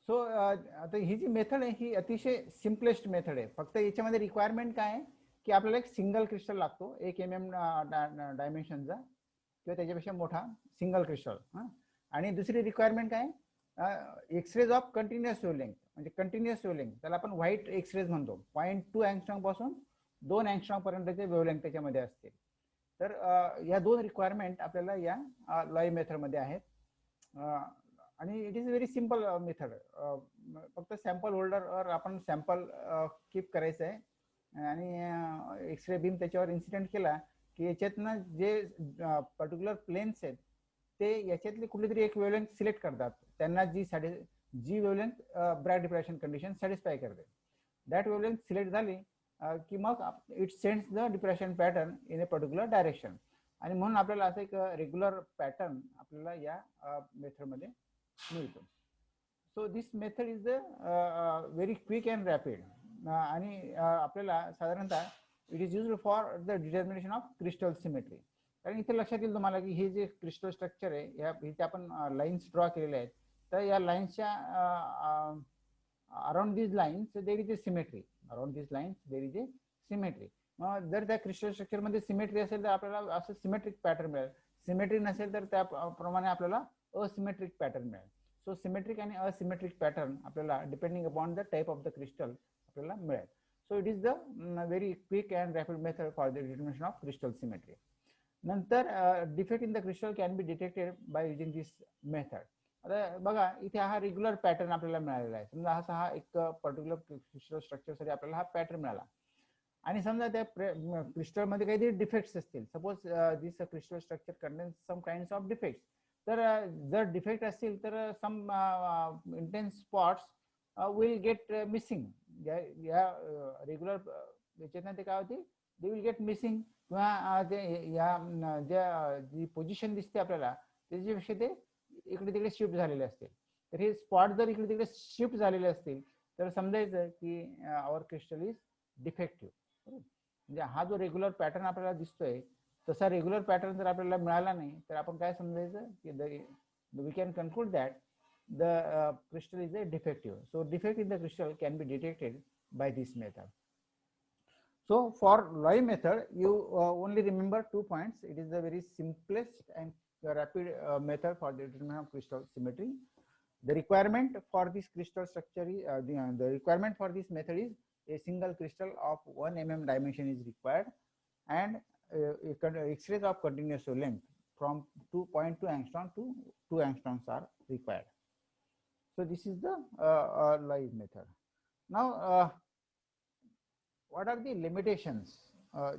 So आता ही जी method आहे ही अतिशय सिम्पलेस्ट मेथड आहे. फक्त याच्यामध्ये रिक्वायरमेंट काय आहे की आपल्याला एक सिंगल क्रिस्टल लागतो 1 mm डायमेन्शनचा किंवा त्याच्यापेक्षा मोठा सिंगल क्रिस्टल. आणि दुसरी रिक्वायरमेंट काय, एक्सरेज ऑफ कंटिन्युअस वेवलेंथ, म्हणजे कंटिन्युअस वेवलेंथ त्याला आपण व्हाईट एक्सरेज म्हणतो. 0.2 अँगस्ट्रॉम पासून 2 अँगस्ट्रॉम पर्यंतचे वेवलेंथ त्याच्यामध्ये असते. तर या दोन रिक्वायरमेंट आपल्याला या लॉय मेथडमध्ये आहेत. आणि it is very simple method. फक्त सॅम्पल होल्डरवर आपण सॅम्पल कीप करायचं आहे आणि एक्सरे बीम त्याच्यावर इन्सिडेंट केला की याच्यातनं जे पर्टिक्युलर प्लेन्स आहेत ते याच्यातली कुठली तरी एक वेवलेंथ सिलेक्ट करतात. त्यांना जी wavelength bright diffraction condition satisfy करते, दॅट वेवलेंथ सिलेक्ट झाली की मग it sends the diffraction pattern in a particular direction. आणि म्हणून आपल्याला असं एक रेग्युलर पॅटर्न आपल्याला या मेथडमध्ये मिळतो. So this method is very quick and rapid आणि आपल्याला साधारणतः it is used for the determination of crystal symmetry. कारण इथे लक्षात येईल तुम्हाला की हे जे क्रिस्टल स्ट्रक्चर आहे इथे आपण लाईन्स ड्रॉ केलेल्या आहेत. तर या लाईन्सच्या around this lines there is a symmetry. Around this lines there is a symmetry. मग जर त्या क्रिस्टल स्ट्रक्चरमध्ये सिमेट्री असेल तर आपल्याला असं सिमेट्रिक पॅटर्न मिळेल. सिमेट्री नसेल तर त्याप्रमाणे आपल्याला असिमेट्रिक पॅटर्न मिळेल. सो सिमेट्रिक आणि असिमेट्रिक पॅटर्न आपल्याला depending upon the type of the crystal आपल्याला मिळेल. So it is the very quick and rapid method for the determination of crystal symmetry. नंतर defect in the crystal can be detected by using this method. आता बघा इथे हा regular pattern आपल्याला मिळालेला आहे. समजा हा एक पर्टिक्युलर क्रिस्टल स्ट्रक्चरसाठी आपल्याला हा पॅटर्न मिळाला आणि समजा त्या क्रिस्टलमध्ये काहीतरी डिफेक्ट्स असतील. Suppose this crystal structure contains some kinds of defects. तर जर डिफेक्ट असतील तर some intense spots will get missing. या रेग्युलर याच्यातनं ते काय होते, दे विल गेट मिसिंग किंवा या ज्या जी पोझिशन दिसते आपल्याला त्याच्यापेक्षा ते इकडे तिकडे शिफ्ट झालेले असतील. तर हे स्पॉट जर इकडे तिकडे शिफ्ट झालेले असतील तर समजायचं की आवर क्रिस्टल इज डिफेक्टिव्ह. म्हणजे हा जो रेग्युलर पॅटर्न आपल्याला दिसतोय तसा रेग्युलर पॅटर्न जर आपल्याला मिळाला नाही तर आपण काय समजायचं की we can conclude that the crystal is a defective. So defect in the crystal can be detected by this method. So for Loy method you only remember 2 points. It is the very simplest and rapid method for the determination of crystal symmetry. The requirement for this crystal structure is the requirement for this method is a single crystal of 1 mm dimension is required and X-rays of continuous length from 2.2 angstrom to 2 angstroms are required. So this is the Loy method. Now what are the limitations?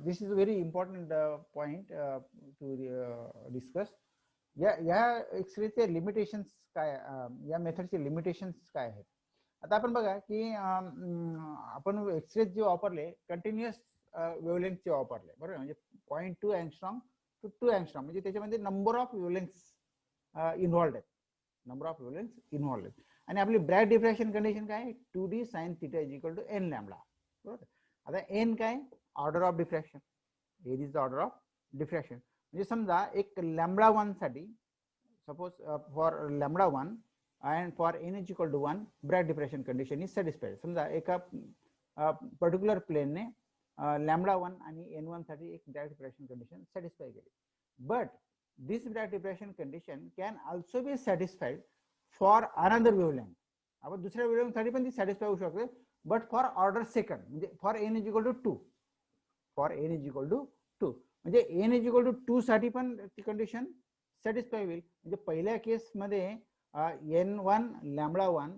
This is a very important point to discuss. या एक्सरेचे limitations काय, या मेथडचे limitations काय आहेत. आता आपण बघा की आपण एक्सरे जे वापरले कंटिन्युअस वेवलेंथचे वापरले बरोबर. म्हणजे 0.2 अँगस्ट्रॉम टू 2 अँगस्ट्रॉम म्हणजे त्याच्यामध्ये नंबर ऑफ वेवलेंथ्स इन्व्हॉल्ड आहेत. नंबर ऑफ वेवलेंथ्स इन्व्हॉल्ड आहेत. आणि आपली ब्रॅग डिफ्रॅक्शन कंडिशन काय, 2d sin θ is equal to n lambda बरोबर. आता n काय, order of diffraction. n is the order of diffraction. म्हणजे समजा एक लॅम्बडा 1 साठी suppose for lambda 1 and for n is equal to 1 Bragg diffraction condition is satisfied. समजा एका particular प्लेनने lambda 1 आणि n1 साठी एक ब्रॅग डिफ्रॅक्शन कंडिशन सॅटिस्फाय केली. But this Bragg diffraction condition can also be satisfied for another wavelength. आपण दुसऱ्या wavelength साठी पण ती सॅटिस्फाय होऊ शकते बट फॉर ऑर्डर सेकंड. म्हणजे for n is equal to 2. For n is equal to 2 म्हणजे n इज इक्वल टू 2 साठी पण ती कंडिशन सॅटिस्फाय होईल. म्हणजे पहिल्या केस मध्ये n1 लॅम्बडा 1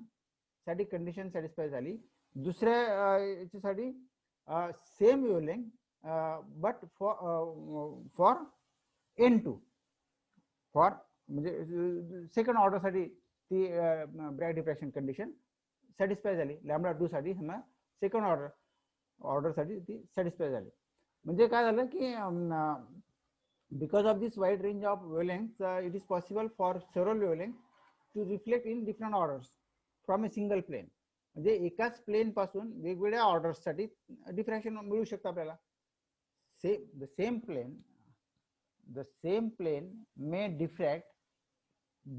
साठी कंडिशन सॅटिस्फाय झाली. दुसऱ्या याच्यासाठी same wavelength but for n2 for म्हणजे सेकंड ऑर्डर साठी ती ब्रॅग डिफ्रॅक्शन कंडिशन सॅटिस्फाय झाली. लॅम्बडा 2 साठी समजा सेकंड ऑर्डर साठी ती सॅटिस्फाय झाली. म्हणजे काय झालं की because of this wide range of wavelengths it is possible for several wavelengths to reflect in different orders from a single plane. म्हणजे एकाच प्लेन पासून वेगवेगळ्या ऑर्डर्स साठी डिफ्रॅक्शन मिळू शकतं आपल्याला. the same plane may diffract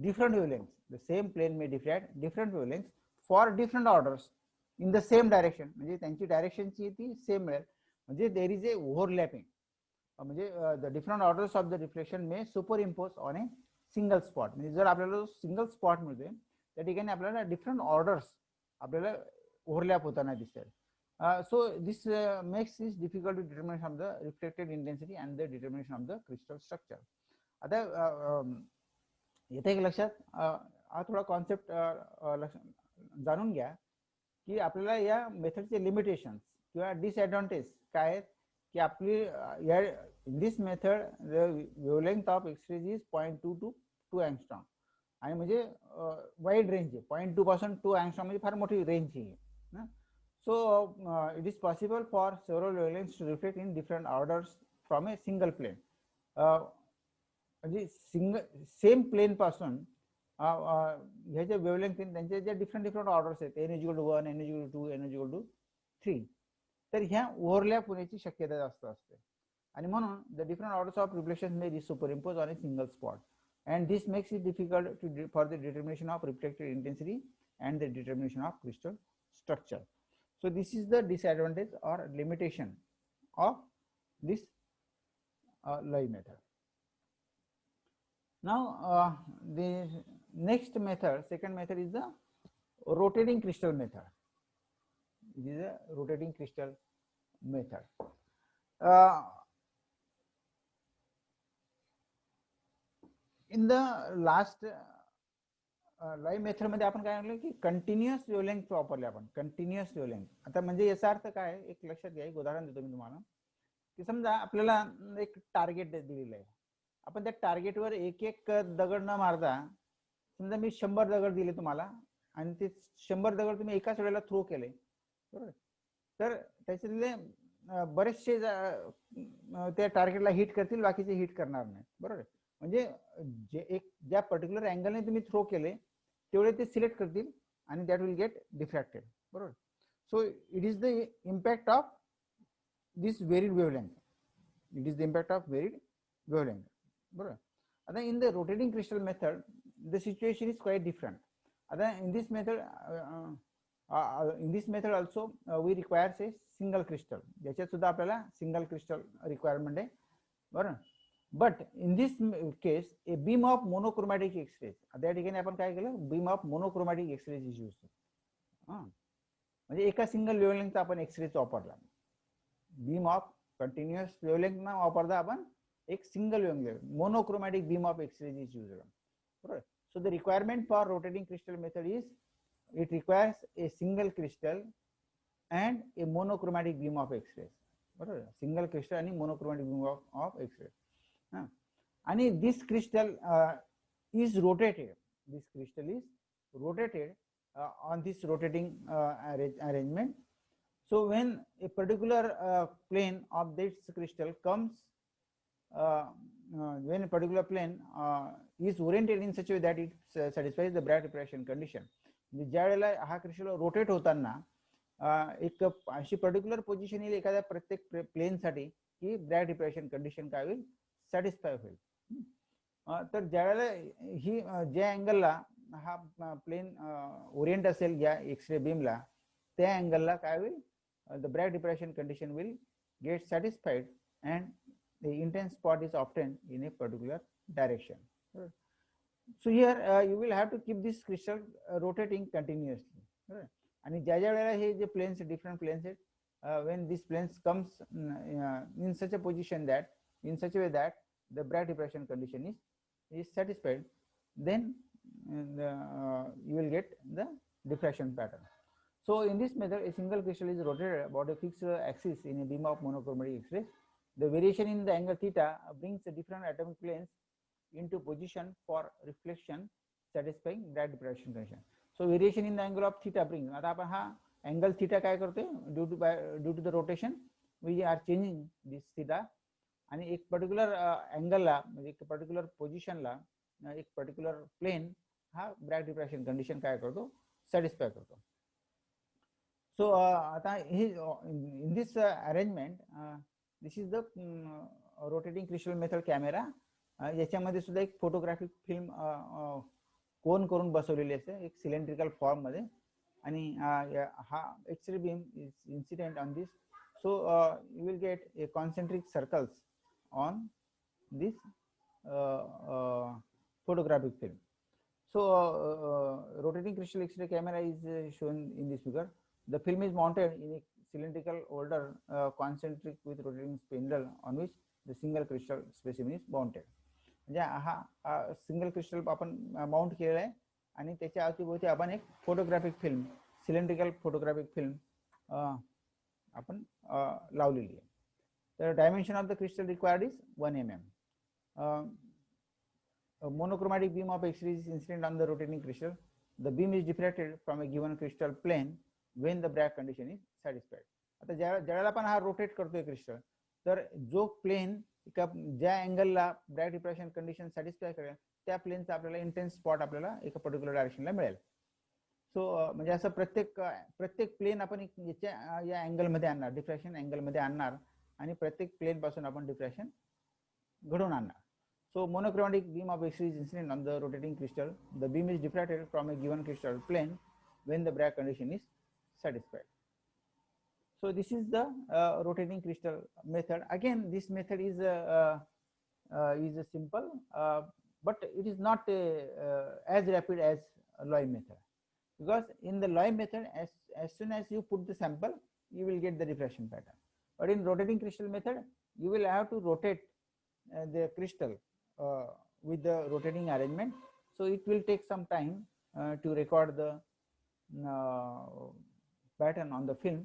different wavelengths. The same plane may diffract different wavelengths for different orders in the same direction. म्हणजे त्यांची डायरेक्शनची ती सेम मिळेल. म्हणजे देर इज ए ओव्हरलॅपिंग. म्हणजे the different orders of the reflection may super impose on a single spot. म्हणजे जर आपल्याला single spot मिळते त्या ठिकाणी आपल्याला डिफरंट ऑर्डर्स आपल्याला ओव्हरलॅप होताना दिसतात. So this makes this difficult to determine from the reflected intensity and the determination of the crystal structure. आता येथे एक लक्षात हा थोडा कॉन्सेप्ट जाणून घ्या की आपल्याला या मेथडचे लिमिटेशन्स किंवा डिसएडव्हान्टेज काय आहेत की आपली या in this method the wavelength of X-rays is 0.2 to 2 angstrom आणि म्हणजे वाईड रेंज आहे. 0.2 पासून 2 अँगस्ट्रॉम म्हणजे फार मोठी रेंज आहे. So it is possible for several wavelengths to reflect in different orders from a single plane. म्हणजे सेम प्लेन पासून ह्या ज्या वेवलेंथ त्यांच्या ज्या डिफरंट ऑर्डर्स आहेत n=1, n=2, n=3 तर ह्या ओव्हरलॅप होण्याची शक्यता जास्त असते आणि म्हणून the different orders of reflection may superimpose on a single spot and this makes it difficult for the determination of reflected intensity and the determination of crystal structure. So this is the disadvantage or limitation of this Loy method. Now the next method, second method is the rotating crystal method. This is a rotating crystal method. In the last Loy method मध्ये आपण काय म्हटलं की continuous wavelength वापरले आपण. Continuous wavelength आता म्हणजे याचा अर्थ काय एक लक्षात घ्या. एक उदाहरण देतो मी तुम्हाला की समजा आपल्याला एक टार्गेट दिलेलं आहे. आपण त्या टार्गेटवर एक एक दगड न मारता समजा मी 100 दगड दिले तुम्हाला आणि ते 100 दगड तुम्ही एकाच वेळेला थ्रो केले बरोबर तर त्याच्यातले बरेचसे त्या टार्गेटला हिट करतील बाकीचे हिट करणार नाही बरोबर. म्हणजे जे एक ज्या पर्टिक्युलर अँगलने तुम्ही थ्रो केले तेवढे ते सिलेक्ट करतील आणि दॅट विल गेट डिफ्रॅक्टेड बरोबर. So it is the impact of this varied wavelength. It is the impact of varied wavelength बरोबर. आता in the rotating crystal method the situation is quite different. आता in this method also we requires a single crystal. ज्याच्यात सुद्धा आपल्याला single crystal requirement आहे बरोबर. But in this case a beam of monochromatic X-rays. त्या ठिकाणी आपण काय केलं beam of monochromatic X-rays is used. म्हणजे एका सिंगल वेवलेंथचा आपण एक्सरेज वापरला. बीम ऑफ कंटिन्युअस वेवलेंथ ना वापरता आपण एक single wavelength monochromatic beam of X-rays is used बरोबर. So the requirement for rotating crystal method is it requires a single crystal and a monochromatic beam of X-rays बरोबर. Single crystal आणि monochromatic beam of X-rays. आणि this crystal is rotated. This crystal is rotated on this rotating arrangement. So when a particular plane of this crystal comes, when a particular plane is oriented in such a way that it satisfies the Bragg depression condition. ज्या वेळेला हा crystal rotate होताना एक अशी particular position येईल एखाद्या प्रत्येक plain साठी की ब्रॅग डिप्रेशन कंडिशन काय होईल सॅटिस्फाय होईल. तर ज्यावेळेला ही ज्या अँगलला हा प्लेन ओरिएंट असेल या एक्सरे बीमला त्या अँगलला काय होईल the Bragg diffraction condition will get satisfied and the intense spot is obtain in a particular direction. So here you will have to keep this crystal rotating continuously. आणि ज्या ज्या वेळेला हे जे प्लेन्स डिफरंट प्लेन्स आहेत when these planes comes in such a position that in such a way that the Bragg depression condition is satisfied, then you will get the diffraction pattern. So in this method a single crystal is rotated about a fixed axis in a beam of monochromatic X-ray. The variation in the angle theta brings the different atomic planes into position for reflection satisfying Bragg depression condition. So variation in the angle of theta brings. आता आपण हा angle theta काय करतोय due to the rotation we are changing this theta आणि एक particular अँगलला म्हणजे एक particular पोझिशनला एक पर्टिक्युलर प्लेन हा ब्रॅग डिप्रेशन कंडिशन काय करतो सॅटिस्फाय करतो. सो आता ही in this arrangement this is the rotating crystal method camera. याच्यामध्ये सुद्धा एक फोटोग्राफिक फिल्म कोन करून बसवलेली असते एक सिलेंड्रिकल फॉर्म मध्ये आणि हा X ray beam is incident on this. So you will get a concentric circles on this photographic film. So rotating crystal X-ray camera is shown in this figure. The film is mounted in a cylindrical holder concentric with rotating spindle on which the single crystal specimen is mounted. म्हणजे हा single crystal आपण mount केलेला आहे आणि त्याच्या अवतीभोवती आपण एक photographic film cylindrical photographic film आपण लावलेली आहे. तर dimension of the crystal required is 1 mm. A monochromatic beam of X-ray is incident on the rotating crystal. The beam is diffracted from a given crystal plane when the Bragg condition is satisfied. आता ज्यावेळेला आपण हा rotate करतोय crystal तर जो plain ज्या अँगलला brag diffraction condition satisfy करेल त्या प्लेनचा आपल्याला इंटेन्स स्पॉट आपल्याला एका पर्टिक्युलर डायरेक्शनला मिळेल. सो म्हणजे असं प्रत्येक प्लेन आपण या अँगल मध्ये आणणार डिफ्रॅक्शन अँगल मध्ये आणणार आणि प्रत्येक प्लेन पासून आपण डिफ्रॅक्शन घडवून आणणार. So monochromatic beam of X-ray is incident on the rotating crystal. The beam is diffracted from a given crystal plane when the Bragg condition is satisfied. So this is the rotating crystal method. Again, this method is simple, but it is not as rapid as Loy method, because in the Loy method, as soon as you put the sample, you will get the diffraction pattern. But in rotating crystal method, you will have to rotate the crystal with the rotating arrangement, so it will take some time to record the pattern on the film,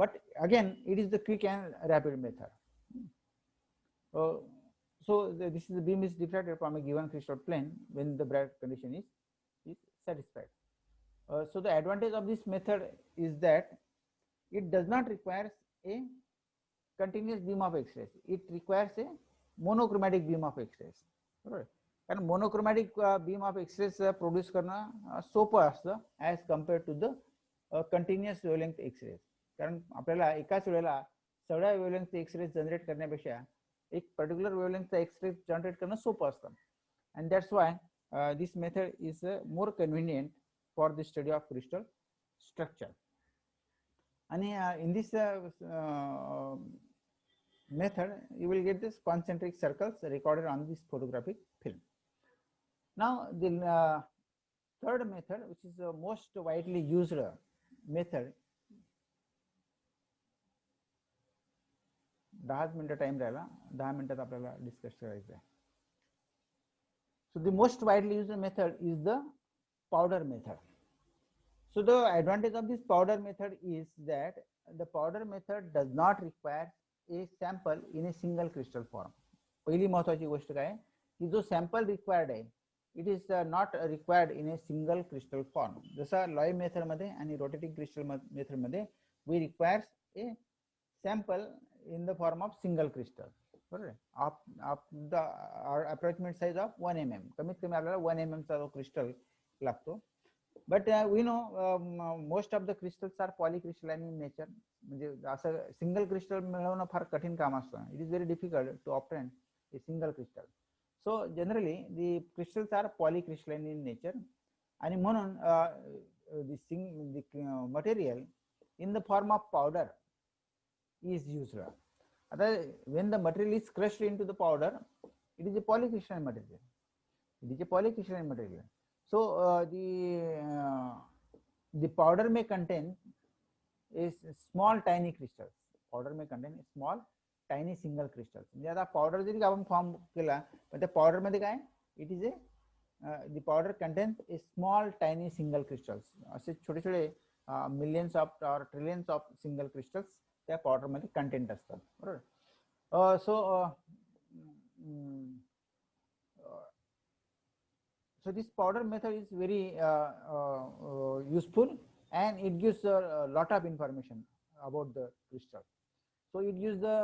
but again it is the quick and rapid method. This is the beam is diffracted from a given crystal plane when the Bragg condition is satisfied. So the advantage of this method is that it does not require a continuous beam of X-rays, it requires a monochromatic beam of X-rays. बरोबर, कारण monochromatic beam of X rays produce करणं सोपं असतं as compare to the continuous wavelength X rays. कारण आपल्याला एकाच वेळेला सगळ्या वेव्हलेंथचे एक्सरेस जनरेट करण्यापेक्षा एक पर्टिक्युलर वेव्हलेंथचा एक्सरेस जनरेट करणं सोपं असतं. And that's why this method is more convenient for the study of crystal structure. आणि in this method you will get this concentric circles recorded on this photographic film. Now the third method, which is the most widely used method, 10 minute time राहिला, 10 मिनिटात आपल्याला discuss करायचं आहे. So the most widely used method is the powder method. So the advantage of this powder method is that the powder method does not require a sample in a single crystal form. पहिली महत्वाची गोष्ट काय की जो sample required आहे it is not required in a single crystal form. जसा Laue method मध्ये आणि रोटेटिंग क्रिस्टल मेथड मध्ये we requires a sample in the form of single crystal. बरोबर, of the approximate size of 1 mm, कमीत कमी आपल्याला 1 mm चा जो क्रिस्टल लागतो. But we know most of the crystals are polycrystalline in nature. म्हणजे असं सिंगल क्रिस्टल मिळवणं फार कठीण काम असतं. It is very difficult to obtain a single crystal. So generally the crystals are polycrystalline in nature आणि म्हणून the material in the form of powder is used. आता when the material is crushed into the powder it is a polycrystalline material. It is a polycrystalline material. So the powder may contain is small tiny crystals. Powder may contain small tiny single crystals. म्हणजे आता powder जरी आपण form केला पण त्या powder मध्ये काय it is A the powder contains a small tiny single crystals. असे छोटे छोटे मिलियन्स ऑफ और ट्रिलियन्स ऑफ सिंगल क्रिस्टल्स त्या पावडर मध्ये कंटेंट असतात. बरोबर. So this powder method is very useful and it gives a lot of information about the crystal. So it gives the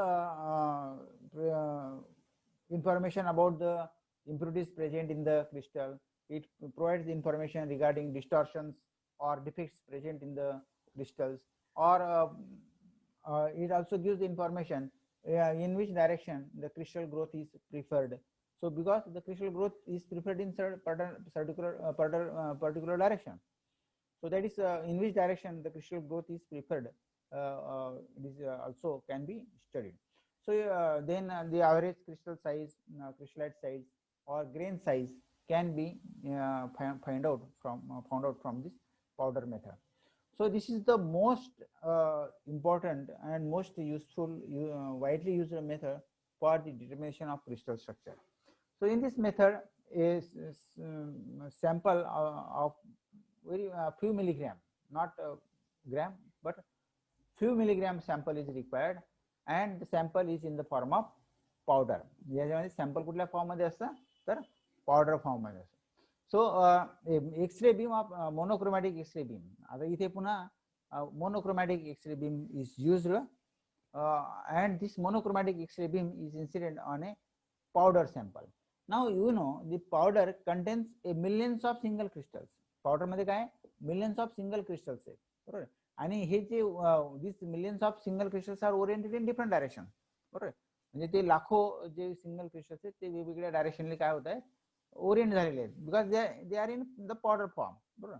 information about the impurities present in the crystal. It provides information regarding distortions or defects present in the crystals, or it also gives information in which direction the crystal growth is preferred So because the crystal growth is preferred in particular direction. So that is in which direction the crystal growth is preferred. It is also can be studied. So then the average crystal size, crystallite size, or grain size can be found out from this powder method. So this is the most important and most useful, widely used method for the determination of crystal structure. So in this method, a sample of very few milligram, not gram, but few milligram sample is required, and the sample is in the form of powder. याच्यामध्ये sample कुठल्या form मध्ये असतं तर powder form मध्ये असतं. So X-ray beam of monochromatic X-ray beam. आता इथे पुन्हा monochromatic X-ray beam is used, and this monochromatic X-ray beam is incident on a powder sample. Now you know the powder contains a millions of single crystals. Powder मध्ये काय millions of single crystals आहेत, बरोबर. आणि हे जे these millions of single crystals are oriented in different direction, बरोबर. म्हणजे ते लाखो जे सिंगल क्रिस्टल्स आहेत ते वेगवेगळ्या डायरेक्शनली काय होत आहे ओरिएंट झालेले आहेत, because they are in the powder form, बरोबर.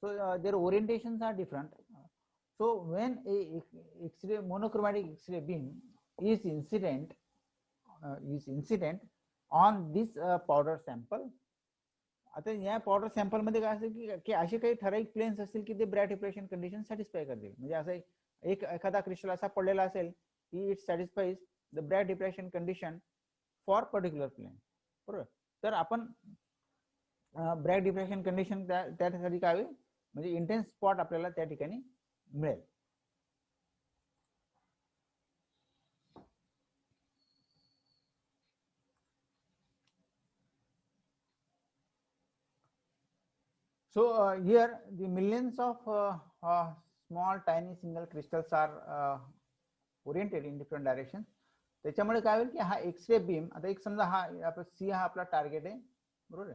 So their orientations are different. So when X ray monochromatic X ray beam is incident on this powder sample. आता या पावडर सॅम्पल मध्ये काय असेल की असे काही ठराविक प्लेन्स असतील की ते ब्राइट डिफ्रॅक्शन कंडिशन सॅटिस्फाय करतील. म्हणजे असं एखादा क्रिस्टल असा पडलेला असेल की it satisfies the bright diffraction condition for particular plane, बरोबर. तर आपण ब्राइट डिफ्रॅक्शन कंडिशन त्यासाठी काय म्हणजे इंटेन्स स्पॉट आपल्याला त्या ठिकाणी मिळेल. So here the millions of small tiny single crystals are oriented in different directions. त्याच्यामुळे काय होईल की हा एक्सरे बीम, आता एक समजा हा आपला सी हा आपला टार्गेट आहे, बरोबर.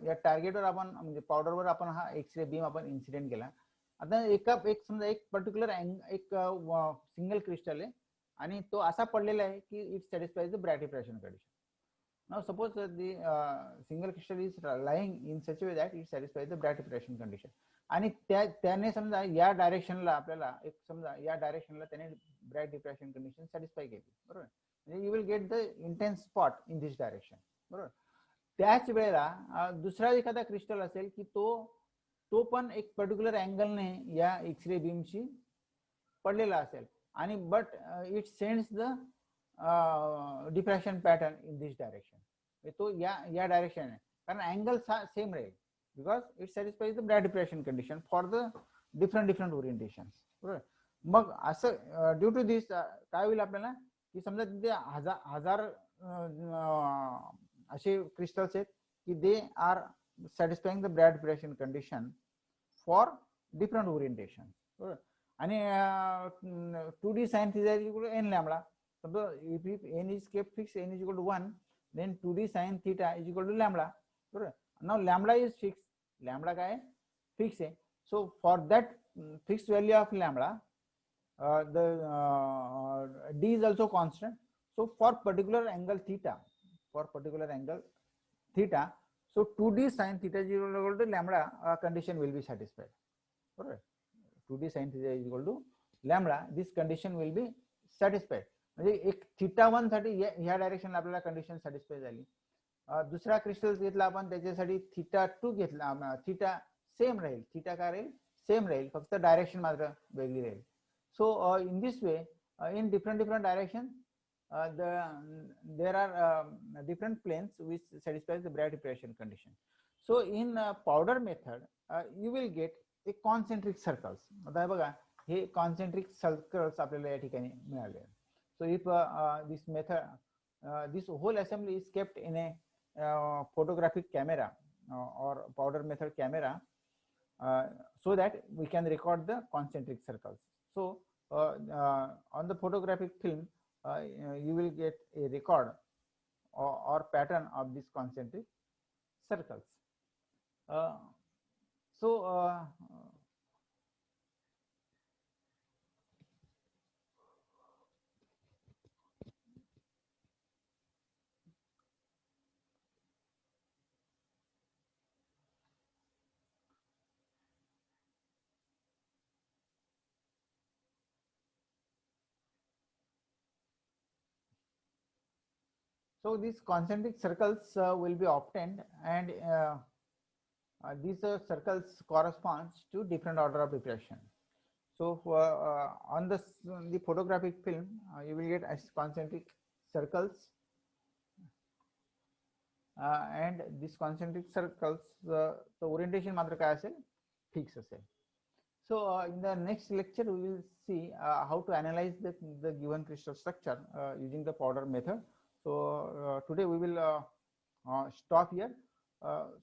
या टार्गेटवर आपण म्हणजे पावडरवर आपण हा एक्सरे बीम आपण इन्सिडेंट केला. आता एक समजा एक पर्टिक्युलर एक सिंगल क्रिस्टल आहे आणि तो असा पडलेला आहे की it satisfies the bright diffraction condition. Now suppose that the single crystal is lying in such a way that it satisfies the bright diffraction condition. आणि त्याने समजा या डायरेक्शनला आपल्याला एक समजा या डायरेक्शनला त्याने ब्राइट डिफ्रॅक्शन कंडिशन सॅटिस्फाय केली, बरोबर. म्हणजे you will get the intense spot in this direction, बरोबर. त्याच वेळेला दुसरा एखादा क्रिस्टल असेल की तो पण एक पर्टिक्युलर अँगलने या एक्सरे बीमशी पडलेला असेल आणि but it sends the diffraction pattern in this direction. तो या डायरेक्शन आहे कारण अँगल सेम राहील because it satisfies the bright diffraction condition for the different orientation, बरोबर. मग असं ड्यू टू दिस काय होईल आपल्याला की समजा तिथे हजार असे क्रिस्टल्स आहेत की they are satisfying the bright diffraction condition for different orientation, बरोबर. आणि 2D sin theta is equal to n lambda. Suppose if n is kept fixed, n is equal to 1, then 2D sin theta is equal to lambda, bro. Now lambda is fixed, lambda काय आहे fixed आहे. So for that fixed value of lambda, the d is also constant. So for particular angle theta, so 2D sin theta is equal to lambda condition will be satisfied, bro. 2D sin theta is equal to lambda, this condition will be satisfied. म्हणजे एक θ1 साठी ह्या डायरेक्शनला आपल्याला condition satisfy झाली. दुसरा crystal घेतला आपण त्याच्यासाठी θ2 घेतला, थीटा सेम राहील, थीटा काय राहील सेम राहील, फक्त डायरेक्शन मात्र वेगळी राहील. So in this way in different direction there are different planes which satisfies the bright diffraction condition. So in powder method you will get a concentric circles. आता बघा हे concentric circles आपल्याला या ठिकाणी मिळाले. So if this method, this whole assembly is kept in a photographic camera or powder method camera, so that we can record the concentric circles. So on the photographic film, you will get a record or pattern of these concentric circles. So these concentric circles will be obtained, and these circles corresponds to different order of diffraction. So on the photographic film, you will get as concentric circles, and these concentric circles, the orientation मात्र काय असेल, fix असेल. So in the next lecture we will see how to analyze the given crystal structure using the powder method. So today we will stop here.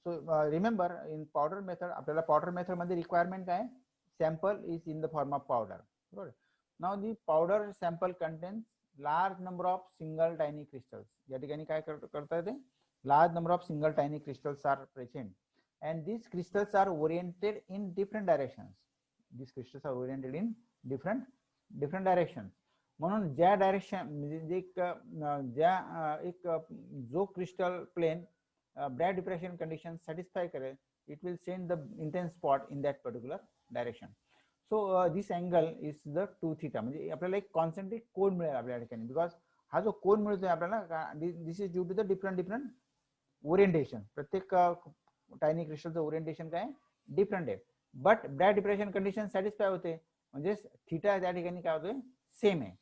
So remember, in powder method आपल्याला powder method मध्ये requirement काय आहे, sample is in the form of powder. Now the powder sample contains large number of single tiny crystals. या ठिकाणी काय करता येते, large number of single tiny crystals are present, and these crystals are oriented in different directions. These crystals are oriented in different directions. म्हणून ज्या direction म्हणजे एक जो crystal plane Bragg diffraction condition satisfy करेल, it will send the intense spot in that particular direction. So this angle is the 2 theta. म्हणजे आपल्याला एक concentric कोन मिळेल आपल्या ठिकाणी, बिकॉज हा जो कोन मिळतोय आपल्याला, this is due to the different orientation. प्रत्येक टायनी क्रिस्टलचं ओरिएंटेशन काय डिफरंट आहे, but Bragg diffraction condition satisfy होते, म्हणजे थीटा त्या ठिकाणी काय होतोय, सेम आहे.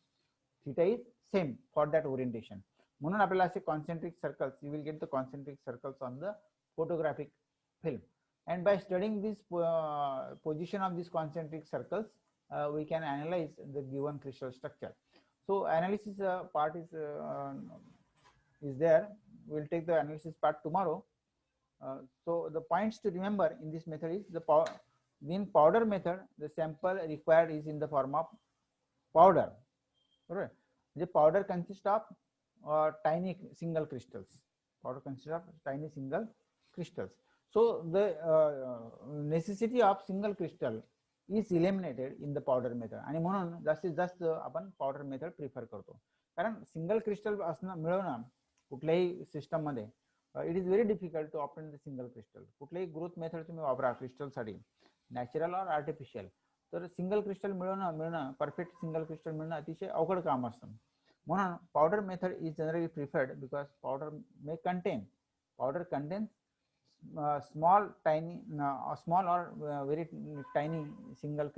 Theta is same for that orientation. म्हणून आपल्याला असे concentric circles, you will get the concentric circles on the photographic film, and by studying this position of these concentric circles, we can analyze the given crystal structure. So analysis part is there. We will take the analysis part tomorrow. So the points to remember in this method is in powder method, the sample required is in the form of powder. Right? The powder consists of tiny single crystals. Powder consists of tiny single crystals. So the necessity of single crystal is eliminated in the powder method, आणि म्हणून जास्तीत जास्त आपण powder method prefer करतो. कारण single crystal असणं मिळवणं कुठल्याही सिस्टम मध्ये it is very difficult to obtain the single crystal. कुठल्याही ग्रोथ मेथड तुम्ही वापरा क्रिस्टल साठी, नॅचरल और आर्टिफिशियल, तर सिंगल क्रिस्टल मिळवणं परफेक्ट सिंगल क्रिस्टल मिळणं अतिशय अवघड काम असतं. म्हणून powder method is generally preferred because powder contains small or very tiny single